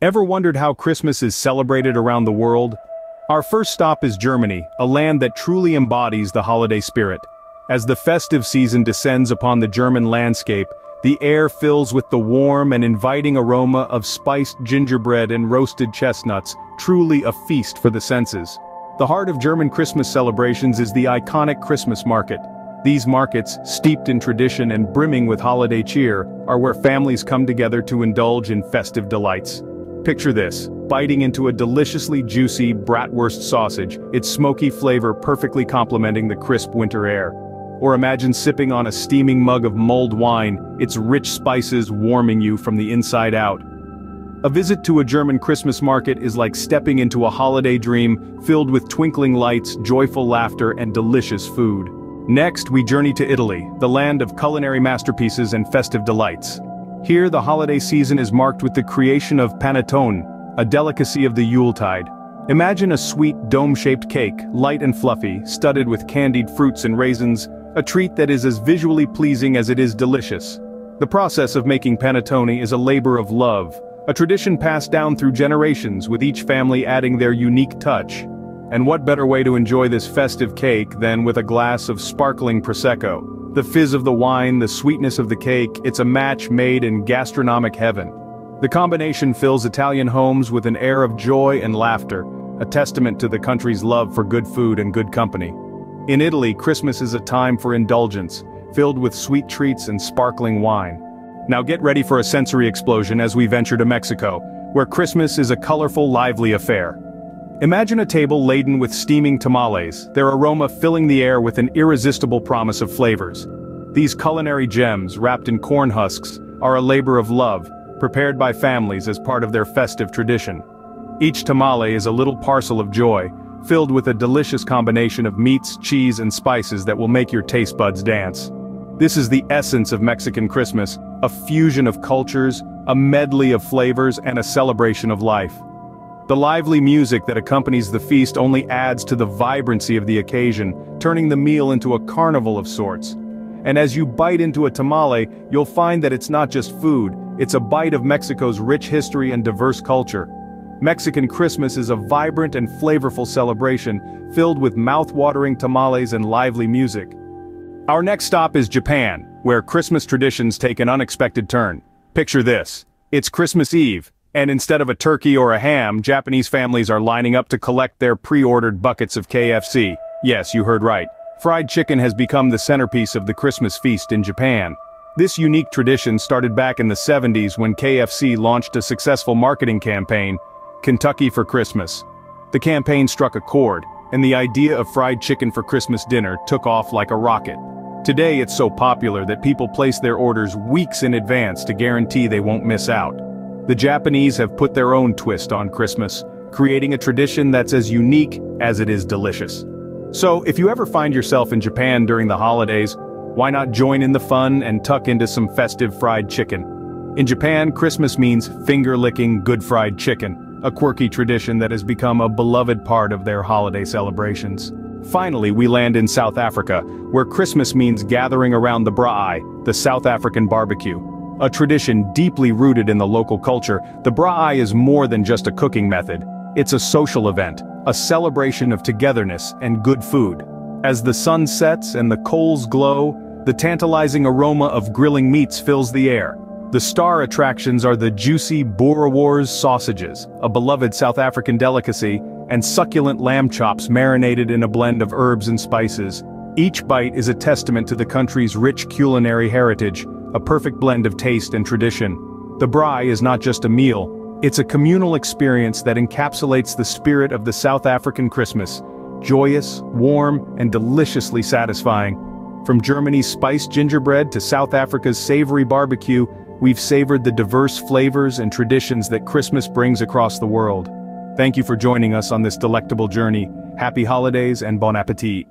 Ever wondered how Christmas is celebrated around the world? Our first stop is Germany, a land that truly embodies the holiday spirit. As the festive season descends upon the German landscape, the air fills with the warm and inviting aroma of spiced gingerbread and roasted chestnuts, truly a feast for the senses. The heart of German Christmas celebrations is the iconic Christmas market. These markets, steeped in tradition and brimming with holiday cheer, are where families come together to indulge in festive delights. Picture this, biting into a deliciously juicy bratwurst sausage, its smoky flavor perfectly complementing the crisp winter air. Or imagine sipping on a steaming mug of mulled wine, its rich spices warming you from the inside out. A visit to a German Christmas market is like stepping into a holiday dream filled with twinkling lights, joyful laughter, and delicious food. Next, we journey to Italy, the land of culinary masterpieces and festive delights. Here, the holiday season is marked with the creation of panettone, a delicacy of the Yuletide. Imagine a sweet, dome-shaped cake, light and fluffy, studded with candied fruits and raisins, a treat that is as visually pleasing as it is delicious. The process of making panettone is a labor of love, a tradition passed down through generations, with each family adding their unique touch. And what better way to enjoy this festive cake than with a glass of sparkling Prosecco? The fizz of the wine, the sweetness of the cake, it's a match made in gastronomic heaven. The combination fills Italian homes with an air of joy and laughter, a testament to the country's love for good food and good company. In Italy, Christmas is a time for indulgence, filled with sweet treats and sparkling wine. Now get ready for a sensory explosion as we venture to Mexico, where Christmas is a colorful, lively affair. Imagine a table laden with steaming tamales, their aroma filling the air with an irresistible promise of flavors. These culinary gems, wrapped in corn husks, are a labor of love, prepared by families as part of their festive tradition. Each tamale is a little parcel of joy, filled with a delicious combination of meats, cheese, and spices that will make your taste buds dance. This is the essence of Mexican Christmas, a fusion of cultures, a medley of flavors, and a celebration of life. The lively music that accompanies the feast only adds to the vibrancy of the occasion, turning the meal into a carnival of sorts. And as you bite into a tamale, you'll find that it's not just food, it's a bite of Mexico's rich history and diverse culture. Mexican Christmas is a vibrant and flavorful celebration, filled with mouth-watering tamales and lively music. Our next stop is Japan, where Christmas traditions take an unexpected turn. Picture this. It's Christmas Eve, and instead of a turkey or a ham, Japanese families are lining up to collect their pre-ordered buckets of KFC. Yes, you heard right. Fried chicken has become the centerpiece of the Christmas feast in Japan. This unique tradition started back in the 70s when KFC launched a successful marketing campaign, Kentucky for Christmas. The campaign struck a chord, and the idea of fried chicken for Christmas dinner took off like a rocket. Today it's so popular that people place their orders weeks in advance to guarantee they won't miss out. The Japanese have put their own twist on Christmas, creating a tradition that's as unique as it is delicious. So, if you ever find yourself in Japan during the holidays, why not join in the fun and tuck into some festive fried chicken? In Japan, Christmas means finger-licking good fried chicken, a quirky tradition that has become a beloved part of their holiday celebrations. Finally, we land in South Africa, where Christmas means gathering around the braai, the South African barbecue. A tradition deeply rooted in the local culture, the braai is more than just a cooking method. It's a social event, a celebration of togetherness and good food. As the sun sets and the coals glow, the tantalizing aroma of grilling meats fills the air. The star attractions are the juicy boerewors sausages, a beloved South African delicacy, and succulent lamb chops marinated in a blend of herbs and spices. Each bite is a testament to the country's rich culinary heritage, a perfect blend of taste and tradition. The braai is not just a meal, it's a communal experience that encapsulates the spirit of the South African Christmas, joyous, warm, and deliciously satisfying. From Germany's spiced gingerbread to South Africa's savory barbecue, we've savored the diverse flavors and traditions that Christmas brings across the world. Thank you for joining us on this delectable journey. Happy holidays and bon appetit.